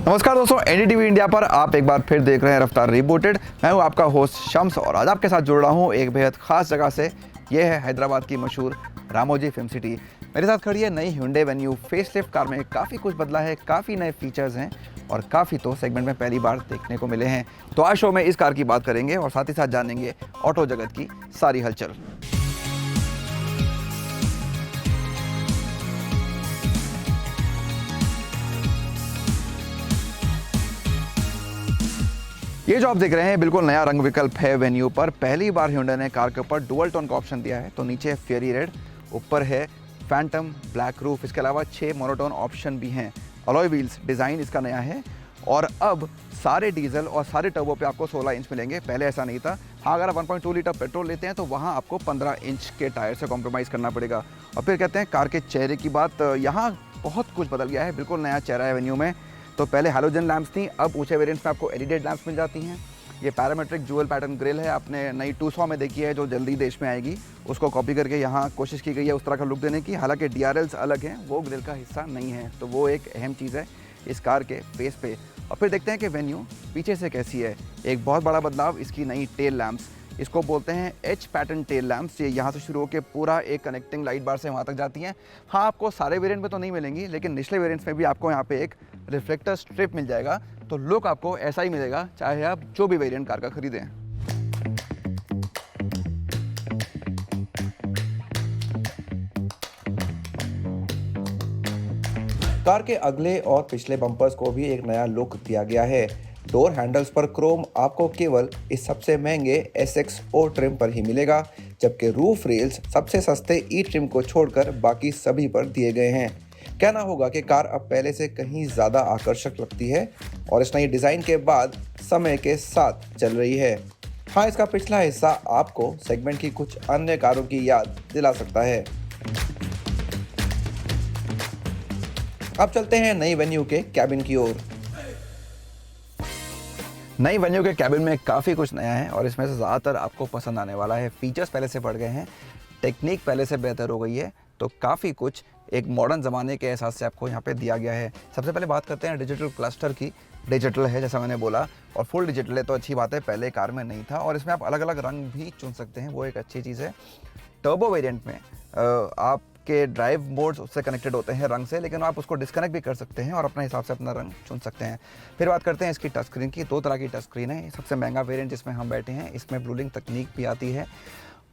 नमस्कार दोस्तों, NDTV India पर आप एक बार फिर देख रहे हैं रफ्तार रिबूटेड। मैं हूं आपका होस्ट शम्स और आज आपके साथ जुड़ रहा हूं एक बेहद खास जगह से। ये है हैदराबाद की मशहूर रामोजी फिल्म सिटी। मेरे साथ खड़ी है नई Hyundai Venue फेसलिफ्ट कार में। काफ़ी कुछ बदला है, काफ़ी नए फीचर्स हैं और काफ़ी तो सेगमेंट में पहली बार देखने को मिले हैं। तो आज शो में इस कार की बात करेंगे और साथ ही साथ जानेंगे ऑटो जगत की सारी हलचल। ये जो आप देख रहे हैं बिल्कुल नया रंग विकल्प है वेन्यू पर। पहली बार Hyundai ने कार के ऊपर डुअल टोन का ऑप्शन दिया है। तो नीचे फेरी रेड, ऊपर है फैंटम ब्लैक रूफ। इसके अलावा 6 मोनोटोन ऑप्शन भी हैं। अलॉय व्हील्स डिज़ाइन इसका नया है और अब सारे डीजल और सारे टर्बो पे आपको 16 इंच मिलेंगे। पहले ऐसा नहीं था। हाँ, अगर आप 1.2 लीटर पेट्रोल लेते हैं तो वहाँ आपको 15 इंच के टायर से कॉम्प्रोमाइज़ करना पड़ेगा। और फिर कहते हैं कार के चेहरे की बात, यहाँ बहुत कुछ बदल गया है। बिल्कुल नया चेहरा है वेन्यू में। तो पहले हैलोजन लैंप्स थी, अब ऊंचे वेरिएंट्स में आपको एलईडी लैंप्स मिल जाती हैं। ये पैरामेट्रिक ज्यूअल पैटर्न ग्रिल है। आपने नई 200 में देखी है जो जल्दी देश में आएगी, उसको कॉपी करके यहाँ कोशिश की गई है उस तरह का लुक देने की। हालांकि डीआरएल्स अलग हैं, वो ग्रिल का हिस्सा नहीं है। तो वो एक अहम चीज़ है इस कार के फेस पे। और फिर देखते हैं कि वेन्यू पीछे से कैसी है। एक बहुत बड़ा बदलाव इसकी नई टेल लैंप्स, इसको बोलते हैं एच पैटर्न टेल लैंप्स। ये यहाँ से शुरू होकर पूरा एक कनेक्टिंग लाइट बार से वहाँ तक जाती हैं। हाँ, आपको सारे वेरिएंट में तो नहीं मिलेंगी, लेकिन निचले वेरिएंट्स में भी आपको यहाँ पे एक रिफ्लेक्टर स्ट्रिप मिल जाएगा। तो लुक आपको ऐसा ही मिलेगा चाहे आप जो भी वेरिएंट कार का खरीदें। कार के अगले और पिछले बम्पर्स को भी एक नया लुक दिया गया है। डोर हैंडल्स पर क्रोम आपको केवल इस सबसे महंगे SXO ट्रिम पर ही मिलेगा, जबकि रूफ रेल्स सबसे सस्ते ई ट्रिम को छोड़कर बाकी सभी पर दिए गए हैं। कहना होगा कि कार अब पहले से कहीं ज़्यादा आकर्षक लगती है और इस नई डिज़ाइन के बाद समय के साथ चल रही है। हाँ, इसका पिछला हिस्सा आपको सेगमेंट की कुछ अन्य कारों की याद दिला सकता है। अब चलते हैं नई वेन्यू के कैबिन की ओर। नई वेन्यू के कैबिन में काफ़ी कुछ नया है और इसमें से ज़्यादातर आपको पसंद आने वाला है। फीचर्स पहले से बढ़ गए हैं, टेक्निक पहले से बेहतर हो गई है। तो काफ़ी कुछ एक मॉडर्न ज़माने के एहसास से आपको यहाँ पे दिया गया है। सबसे पहले बात करते हैं डिजिटल क्लस्टर की। डिजिटल है जैसा मैंने बोला और फुल डिजिटल है तो अच्छी बात है, पहले कार में नहीं था। और इसमें आप अलग अलग रंग भी चुन सकते हैं, वो एक अच्छी चीज़ है। टर्बो वेरिएंट में आपके ड्राइव मोड्स उससे कनेक्टेड होते हैं रंग से, लेकिन आप उसको डिस्कनेक्ट भी कर सकते हैं और अपने हिसाब से अपना रंग चुन सकते हैं। फिर बात करते हैं इसकी टच स्क्रीन की। 2 तरह की टच स्क्रीन है। सबसे महंगा वेरिएंट जिसमें हम बैठे हैं, इसमें ब्लूलिंक तकनीक भी आती है।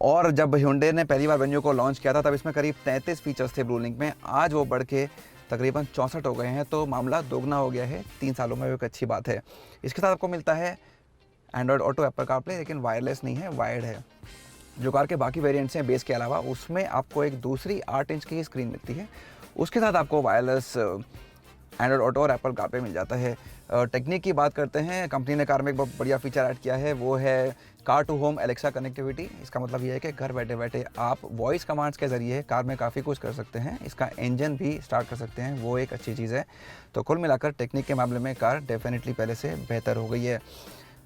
और जब Hyundai ने पहली बार वेन्यू को लॉन्च किया था तब इसमें करीब 33 फीचर्स थे ब्लूलिंक में। आज वो बढ़ के तकरीबन 64 हो गए हैं। तो मामला दोगुना हो गया है 3 सालों में, एक अच्छी बात है। इसके साथ आपको मिलता है एंड्रॉयड ऑटो, एप्पल कारप्ले, लेकिन वायरलेस नहीं है, वायर्ड है। जो कार के बाकी वेरिएंट्स हैं बेस के अलावा, उसमें आपको एक दूसरी 8 इंच की स्क्रीन मिलती है। उसके साथ आपको वायरलेस एंड्रॉयड ऑटो और एप्पल कारप्ले मिल जाता है। टेक्निक की बात करते हैं, कंपनी ने कार में एक बहुत बढ़िया फीचर ऐड किया है, वो है car to home Alexa connectivity. इसका मतलब ये है कि घर बैठे बैठे आप वॉइस कमांड्स के ज़रिए कार में काफ़ी कुछ कर सकते हैं। इसका इंजन भी स्टार्ट कर सकते हैं, वो एक अच्छी चीज़ है। तो कुल मिलाकर टेक्निक के मामले में कार डेफिनेटली पहले से बेहतर हो गई है।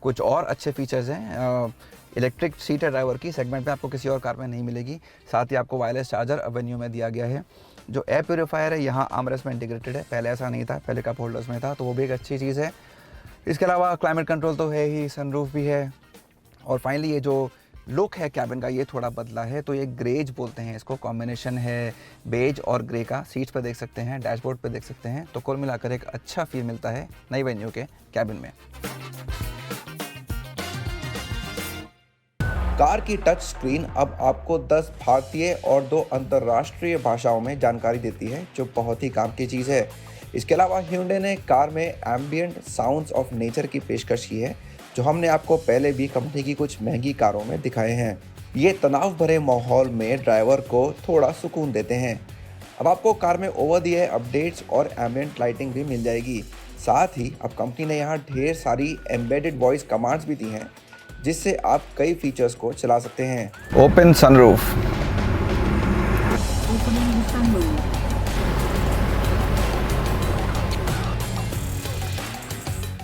कुछ और अच्छे फीचर्स हैं। इलेक्ट्रिक सीट ड्राइवर की सेगमेंट में आपको किसी और कार में नहीं मिलेगी। साथ ही आपको वायरलेस चार्जर अब वेन्यू में दिया गया है। जो एयर प्योरीफायर है यहाँ आर्मरेस्ट में इंटीग्रेटेड है, पहले ऐसा नहीं था, पहले कप होल्डर्स में था, तो वो भी एक अच्छी चीज़ है। इसके अलावा क्लाइमेट कंट्रोल तो है ही, सनरूफ भी है। और फाइनली ये जो लुक है कैबिन का, ये थोड़ा बदला है। तो ये ग्रेज बोलते हैं इसको, कॉम्बिनेशन है बेज और ग्रे का। सीट्स पर देख सकते हैं, डैशबोर्ड पर देख सकते हैं। तो कुल मिलाकर एक अच्छा फील मिलता है नई वेन्यू के कैबिन में। कार की टच स्क्रीन अब आपको 10 भारतीय और 2 अंतर्राष्ट्रीय भाषाओं में जानकारी देती है, जो बहुत ही काम की चीज़ है। इसके अलावा Hyundai ने कार में एम्बियंट साउंड्स ऑफ नेचर की पेशकश की है, जो हमने आपको पहले भी कंपनी की कुछ महंगी कारों में दिखाए हैं। ये तनाव भरे माहौल में ड्राइवर को थोड़ा सुकून देते हैं। अब आपको कार में ओवर द एयर अपडेट्स और एम्बियंट लाइटिंग भी मिल जाएगी। साथ ही अब कंपनी ने यहाँ ढेर सारी एम्बेडेड वॉइस कमांड्स भी दी हैं, जिससे आप कई फीचर्स को चला सकते हैं। ओपन सनरूफ,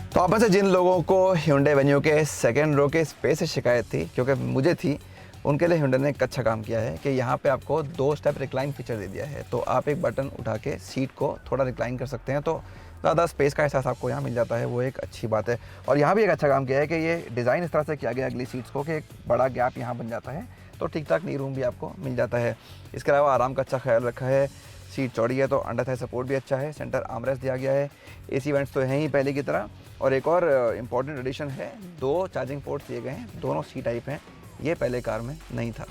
तो आप में से जिन लोगों को Hyundai वेन्यू के सेकेंड रो के स्पेस से शिकायत थी, क्योंकि मुझे थी, उनके लिए Hyundai ने एक अच्छा काम किया है कि यहाँ पे आपको 2 स्टेप रिक्लाइन फीचर दे दिया है। तो आप एक बटन उठा के सीट को थोड़ा रिक्लाइन कर सकते हैं। तो ज़्यादा स्पेस का एहसास आपको यहाँ मिल जाता है, वो एक अच्छी बात है। और यहाँ भी एक अच्छा काम किया है कि ये डिज़ाइन इस तरह से किया गया अगली सीट्स को कि एक बड़ा गैप यहाँ बन जाता है, तो ठीक ठाक नी रूम भी आपको मिल जाता है। इसके अलावा आराम का अच्छा ख्याल रखा है, सीट चौड़ी है तो अंडर थाई सपोर्ट भी अच्छा है, सेंटर आर्मरेस्ट दिया गया है, एसी वेंट्स तो हैं ही पहले की तरह। और एक और इम्पॉर्टेंट एडिशन है, 2 चार्जिंग पोर्ट्स दिए गए हैं, दोनों सी टाइप हैं, ये पहले कार में नहीं था।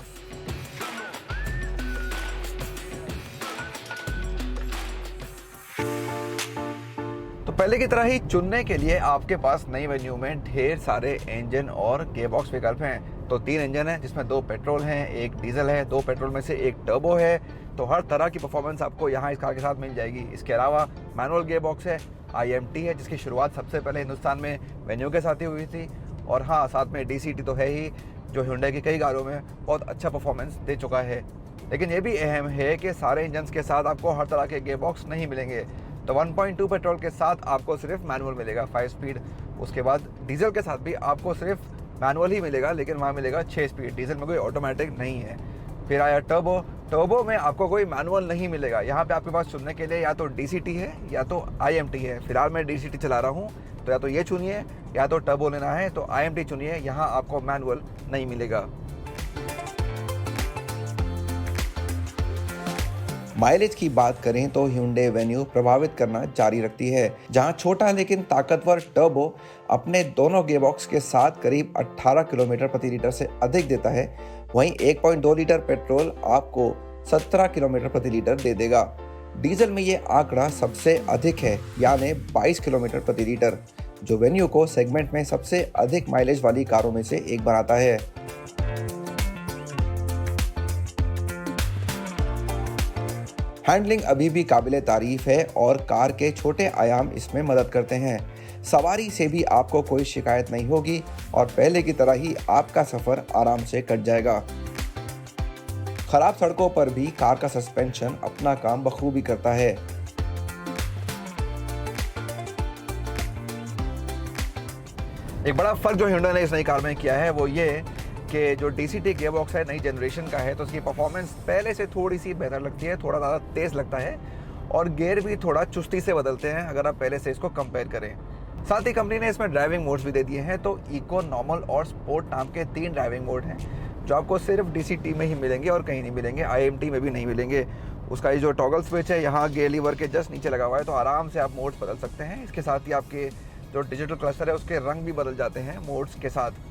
तो पहले की तरह ही चुनने के लिए आपके पास नई वेन्यू में ढेर सारे इंजन और गियरबॉक्स विकल्प हैं। तो 3 इंजन हैं जिसमें 2 पेट्रोल हैं, 1 डीजल है, 2 पेट्रोल में से 1 टर्बो है। तो हर तरह की परफॉर्मेंस आपको यहाँ इस कार के साथ मिल जाएगी। इसके अलावा मैनुअल गियरबॉक्स है, IMT है जिसकी शुरुआत सबसे पहले हिंदुस्तान में वेन्यू के साथ ही हुई थी। और हाँ, साथ में DCT तो है ही, जो Hyundai की कई कारों में बहुत अच्छा परफॉर्मेंस दे चुका है। लेकिन ये भी अहम है कि सारे इंजन्स के साथ आपको हर तरह के गियरबॉक्स नहीं मिलेंगे। तो 1.2 पेट्रोल के साथ आपको सिर्फ मैनुअल मिलेगा 5 स्पीड। उसके बाद डीजल के साथ भी आपको सिर्फ मैनुअल ही मिलेगा, लेकिन वहाँ मिलेगा 6 स्पीड। डीजल में कोई ऑटोमेटिक नहीं है। फिर आया टर्बो। टर्बो में आपको कोई मैनुअल नहीं मिलेगा। यहाँ पे आपके पास चुनने के लिए या तो DCT है या तो IMT है। फिलहाल मैं DCT चला रहा हूँ, तो या तो ये चुनिए या तो टर्बो लेना है तो IMT चुनिए, यहाँ आपको मैनुअल नहीं मिलेगा। माइलेज की बात करें तो Hyundai वेन्यू प्रभावित करना जारी रखती है। जहां छोटा लेकिन ताकतवर टर्बो अपने दोनों गियरबॉक्स के साथ करीब 18 किलोमीटर प्रति लीटर से अधिक देता है, वहीं 1.2 लीटर पेट्रोल आपको 17 किलोमीटर प्रति लीटर दे देगा। डीजल में ये आंकड़ा सबसे अधिक है, यानी 22 किलोमीटर प्रति लीटर, जो वेन्यू को सेगमेंट में सबसे अधिक माइलेज वाली कारों में से एक बनाता है। हैंडलिंग अभी भी काबिले तारीफ है और कार के छोटे आयाम इसमें मदद करते हैं। सवारी से भी आपको कोई शिकायत नहीं होगी और पहले की तरह ही आपका सफर आराम से कट जाएगा। खराब सड़कों पर भी कार का सस्पेंशन अपना काम बखूबी करता है। एक बड़ा फर्क जो Hyundai ने इस नई कार में किया है वो ये कि जो DCT गियरबॉक्स है नई जनरेशन का है, तो उसकी परफॉर्मेंस पहले से थोड़ी सी बेहतर लगती है, थोड़ा ज़्यादा तेज़ लगता है और गियर भी थोड़ा चुस्ती से बदलते हैं अगर आप पहले से इसको कंपेयर करें। साथ ही कंपनी ने इसमें ड्राइविंग मोड्स भी दे दिए हैं। तो इको, नॉर्मल और स्पोर्ट नाम के 3 ड्राइविंग मोड हैं जो आपको सिर्फ DCT में ही मिलेंगे और कहीं नहीं मिलेंगे, IMT में भी नहीं मिलेंगे। उसका ये जो टॉगल स्विच है यहाँ गियर लीवर के जस्ट नीचे लगा हुआ है, तो आराम से आप मोड्स बदल सकते हैं। इसके साथ ही आपके जो डिजिटल क्लस्टर है उसके रंग भी बदल जाते हैं मोड्स के साथ।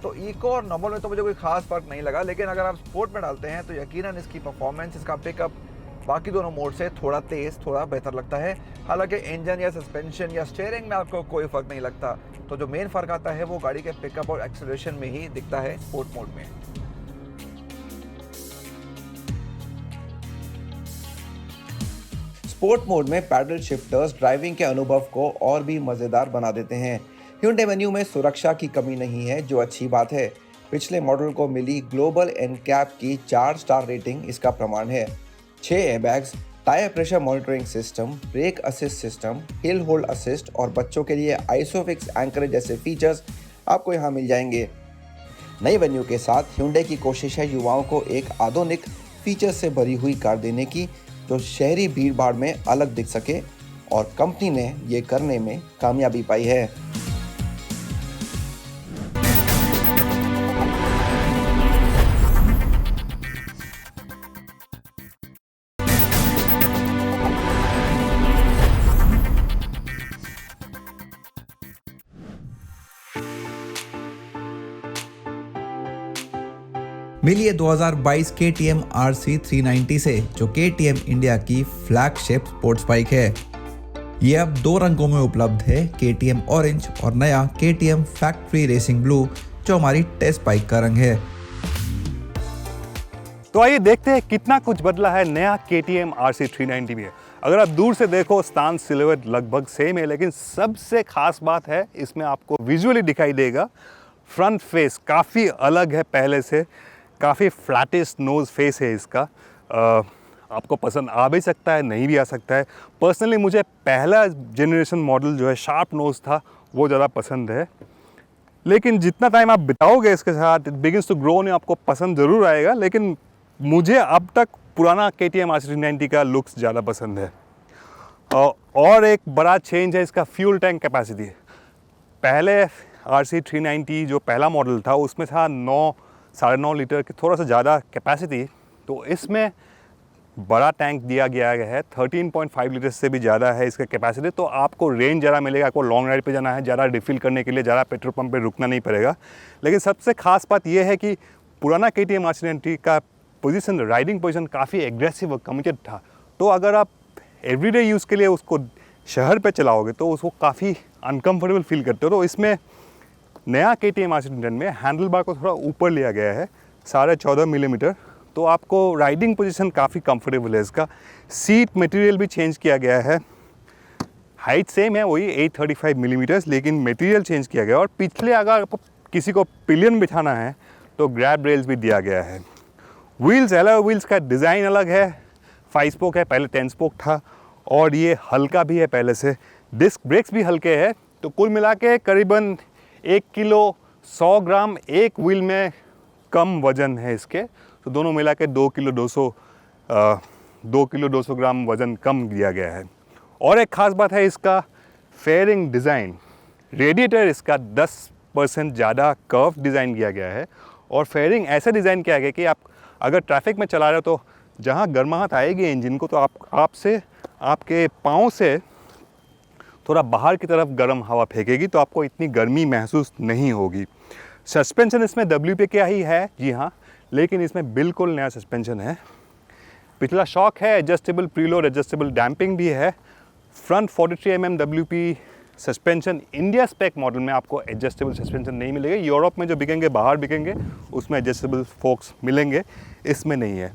तो इको और नॉर्मल में तो मुझे कोई खास फर्क नहीं लगा, लेकिन अगर आप स्पोर्ट में डालते हैं तो यकीनन इसकी परफॉर्मेंस, इसका पिकअप बाकी दोनों मोड से थोड़ा तेज़, थोड़ा बेहतर लगता है। हालांकि इंजन या सस्पेंशन या स्टीयरिंग में आपको कोई फ़र्क नहीं लगता। तो जो मेन फ़र्क आता है वो गाड़ी के पिकअप और एक्सेलरेशन में ही दिखता है स्पोर्ट मोड में। स्पोर्ट मोड में पैडल शिफ्टर्स ड्राइविंग के अनुभव को और भी मज़ेदार बना देते हैं। Hyundai वेन्यू में सुरक्षा की कमी नहीं है, जो अच्छी बात है। पिछले मॉडल को मिली ग्लोबल NCAP की 4 स्टार रेटिंग इसका प्रमाण है। 6 airbags, tyre pressure monitoring system, brake assist system, hill hold assist और बच्चों के लिए आइसोफिक्स एंकरेज जैसे फीचर्स आपको यहाँ मिल जाएंगे। नई वेन्यू के साथ Hyundai की कोशिश है युवाओं को एक आधुनिक फीचर से भरी हुई कार देने की, जो शहरी भीड़भाड़ में अलग दिख सके, और कंपनी ने ये करने में कामयाबी पाई है। मिलिए 2022 KTM RC 390 से, जो KTM इंडिया की फ्लैगशिप स्पोर्ट्स बाइक है। ये अब 2 रंगों में उपलब्ध है, KTM ऑरेंज और नया KTM फैक्ट्री रेसिंग ब्लू, जो हमारी टेस्ट बाइक का रंग है। तो आइए देखते हैं कितना कुछ बदला है नया KTM RC 390 में। अगर आप दूर से देखो स्टांस सिल्वर लगभग सेम है, लेकिन सबसे खास बात है इसमें आपको विजुअली दिखाई देगा फ्रंट फेस काफ़ी अलग है पहले से, काफ़ी फ्लैटेस्ट नोज़ फेस है इसका। आपको पसंद आ भी सकता है, नहीं भी आ सकता है। पर्सनली मुझे पहला जनरेशन मॉडल जो है शार्प नोज़ था वो ज़्यादा पसंद है, लेकिन जितना टाइम आप बिताओगे इसके साथ इट बिगिंस टू ग्रो ने आपको पसंद ज़रूर आएगा। लेकिन मुझे अब तक पुराना KTM RC 390 का लुक्स ज़्यादा पसंद है। और एक बड़ा चेंज है इसका फ्यूल टैंक कैपेसिटी। पहले RC390 जो पहला मॉडल था उसमें था 9-9.5 लीटर की थोड़ा सा ज़्यादा कैपेसिटी, तो इसमें बड़ा टैंक दिया गया है, 13.5 लीटर से भी ज़्यादा है इसका कैपेसिटी। तो आपको रेंज ज़्यादा मिलेगा, आपको लॉन्ग राइड पे जाना है, ज़्यादा रिफ़िल करने के लिए ज़्यादा पेट्रोल पंप पे रुकना नहीं पड़ेगा। लेकिन सबसे खास बात यह है कि पुराना KTM RC390 का पोजीशन, राइडिंग पोजीशन काफ़ी एग्रेसिव और कमिटेड था। तो अगर आप एवरीडे यूज़ के लिए उसको शहर पे चलाओगे तो उसको काफ़ी अनकम्फर्टेबल फील करते हो। तो इसमें नया KTM RC390 में हैंडल बार को थोड़ा ऊपर लिया गया है, 14.5 मिलीमीटर, तो आपको राइडिंग पोजीशन काफ़ी कंफर्टेबल है। इसका सीट मटेरियल भी चेंज किया गया है, हाइट सेम है वही 835 मिलीमीटर्स, लेकिन मटेरियल चेंज किया गया। और पिछले अगर किसी को पिलियन बिठाना है तो ग्रैब रेल्स भी दिया गया है। व्हील्स, अलॉय व्हील्स का डिज़ाइन अलग है, 5 स्पोक है, पहले 10 स्पोक था, और ये हल्का भी है पहले से। डिस्क ब्रेक्स भी हल्के हैं। तो कुल मिला के करीबन 1 किलो 100 ग्राम एक व्हील में कम वजन है इसके। तो दोनों मिला के 2 किलो 200 ग्राम वज़न कम दिया गया है। और एक ख़ास बात है इसका फेयरिंग डिज़ाइन। रेडिएटर इसका 10% ज़्यादा कर्व डिज़ाइन किया गया है, और फेयरिंग ऐसे डिज़ाइन किया गया कि आप अगर ट्रैफिक में चला रहे हो तो जहाँ गर्माहट आएगी इंजन को, तो आपके पाँव से थोड़ा बाहर की तरफ गर्म हवा फेंकेगी, तो आपको इतनी गर्मी महसूस नहीं होगी। सस्पेंशन इसमें WP का ही है, जी हाँ, लेकिन इसमें बिल्कुल नया सस्पेंशन है। पिछला शॉक है, एडजस्टेबल प्रीलोड, एडजस्टेबल डैम्पिंग भी है। Front 43 mm WP suspension. India spec model में आपको एडजस्टेबल सस्पेंशन नहीं मिलेगा। यूरोप में जो बिकेंगे, बाहर बिकेंगे, उसमें एडजस्टेबल फोक्स मिलेंगे, इसमें नहीं है।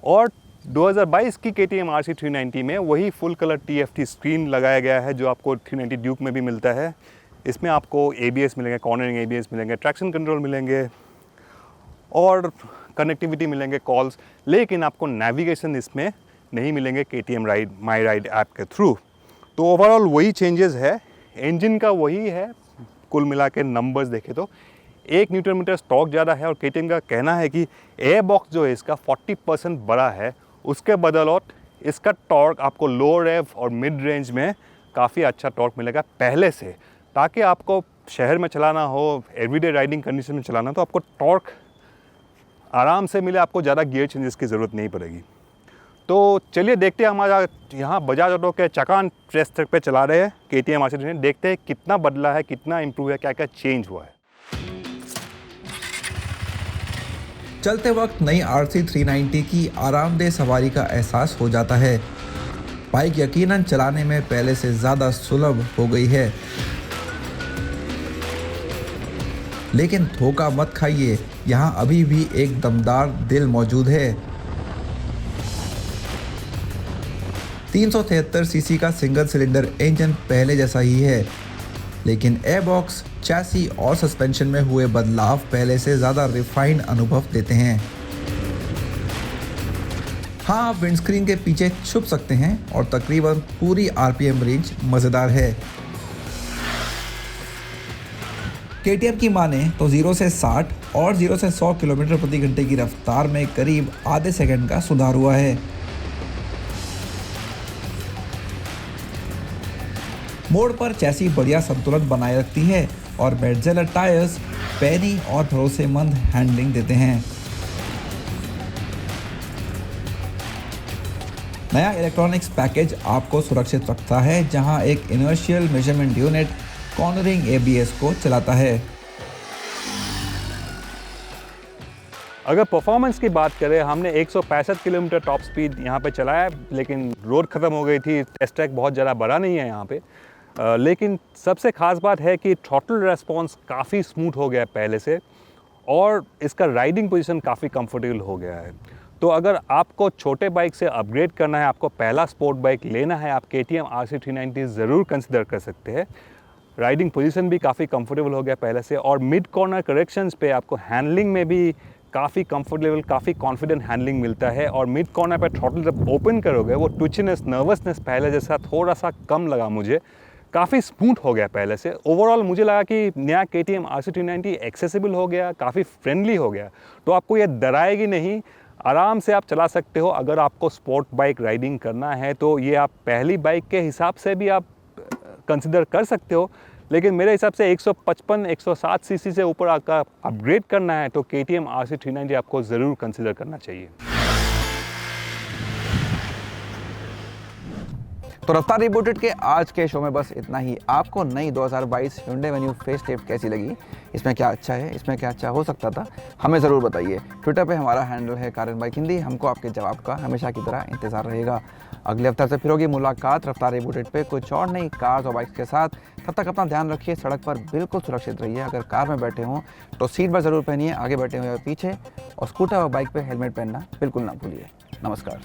और 2022 की KTM RC390 में वही फुल कलर TFT स्क्रीन लगाया गया है जो आपको 390 ड्यूक में भी मिलता है। इसमें आपको ABS मिलेंगे, कॉर्नरिंग ABS मिलेंगे, ट्रैक्शन कंट्रोल मिलेंगे और कनेक्टिविटी मिलेंगे, कॉल्स, लेकिन आपको नेविगेशन इसमें नहीं मिलेंगे KTM ride my ride app के थ्रू। तो ओवरऑल वही चेंजेस है, इंजन का वही है। कुल मिला के नंबर्स देखें तो 1 न्यूटन मीटर स्टॉक ज़्यादा है, और KTM का कहना है कि एयर बॉक्स जो है इसका 40% बड़ा है। उसके बदौलत इसका टॉर्क आपको लो रेव और मिड रेंज में काफ़ी अच्छा टॉर्क मिलेगा पहले से, ताकि आपको शहर में चलाना हो, एवरीडे राइडिंग कंडीशन में चलाना, तो आपको टॉर्क आराम से मिले, आपको ज़्यादा गियर चेंजेस की ज़रूरत नहीं पड़ेगी। तो चलिए देखते हैं, हमारा यहाँ बजाज ऑटो के चकान टेस्ट ट्रैक पे चला रहे हैं KTM RC390, देखते हैं कितना बदला है, कितना इम्प्रूव है, क्या क्या चेंज हुआ है। चलते वक्त नई RC390 की आरामदेह सवारी का एहसास हो जाता है। बाइक यकीनन चलाने में पहले से ज़्यादा सुलभ हो गई है, लेकिन धोखा मत खाइए, यहाँ अभी भी एक दमदार दिल मौजूद है। 373 सीसी का सिंगल सिलेंडर इंजन पहले जैसा ही है, लेकिन एयरबॉक्स, चैसी और सस्पेंशन में हुए बदलाव पहले से ज़्यादा रिफाइंड अनुभव देते हैं। हाँ, आप विंडस्क्रीन के पीछे छुप सकते हैं और तकरीबन पूरी RPM रेंज मज़ेदार है। KTM की माने तो 0 से 60 और 0 से 100 किलोमीटर प्रति घंटे की रफ्तार में करीब आधे सेकंड का सुधार हुआ है। मोड़ पर चैसी बढ़िया संतुलन बनाए रखती है और बेडजेलर टायर्स पैनी और भरोसेमंद हैंडलिंग देते हैं। नया इलेक्ट्रॉनिक्स पैकेज आपको सुरक्षित रखता है, जहां एक inertial measurement unit cornering ABS को चलाता है। अगर परफॉर्मेंस की बात करें, हमने 165 किलोमीटर टॉप स्पीड यहाँ पे चलाया, लेकिन रोड ख़त्म हो गई थी। टेस्ट ट्रैक बहुत ज़्यादा बड़ा नहीं है यहाँ पे, लेकिन सबसे ख़ास बात है कि थ्रॉटल रेस्पॉन्स काफ़ी स्मूथ हो गया है पहले से, और इसका राइडिंग पोजीशन काफ़ी कंफर्टेबल हो गया है। तो अगर आपको छोटे बाइक से अपग्रेड करना है, आपको पहला स्पोर्ट बाइक लेना है, आप KTM RC390 ज़रूर कंसिडर कर सकते हैं। राइडिंग पोजीशन भी काफ़ी कंफर्टेबल हो गया पहले से, और मिड कॉर्नर करेक्शंस पे आपको हैंडलिंग में भी काफ़ी कंफर्टेबल, काफ़ी कॉन्फिडेंट हैंडलिंग मिलता है। और मिड कॉर्नर पे थ्रॉटल जब ओपन करोगे, वो ट्विचनेस, नर्वसनेस पहले जैसा थोड़ा सा कम लगा मुझे, काफ़ी स्मूथ हो गया पहले से। ओवरऑल मुझे लगा कि नया KTM RC390 एक्सेसिबल हो गया, काफ़ी फ्रेंडली हो गया, तो आपको ये डराएगी नहीं। आराम से आप चला सकते हो। अगर आपको स्पोर्ट बाइक राइडिंग करना है तो ये आप पहली बाइक के हिसाब से भी आप कंसिडर कर सकते हो, लेकिन मेरे हिसाब से 155-160 सीसी से ऊपर आपका अपग्रेड करना है तो KTM RC 390 आपको ज़रूर कंसिडर करना चाहिए। तो रफ्तार रिपोर्टेड के आज के शो में बस इतना ही। आपको नई 2022 Hyundai Venue फेसलिफ्ट कैसी लगी, इसमें क्या अच्छा है, इसमें क्या अच्छा हो सकता था, हमें ज़रूर बताइए। ट्विटर पे हमारा हैंडल है कारण बाइक हिंदी। हमको आपके जवाब का हमेशा की तरह इंतज़ार रहेगा। अगले हफ्ते से फिर होगी मुलाकात रफ्तार रिपोर्टेड पे कुछ और नई कार्स और बाइक्स के साथ। तब तक अपना ध्यान रखिए, सड़क पर बिल्कुल सुरक्षित रहिए। अगर कार में बैठे हों तो सीट बेल्ट ज़रूर पहनिए, आगे बैठे हुए पीछे, और स्कूटर और बाइक पर हेलमेट पहनना बिल्कुल ना भूलिए। नमस्कार।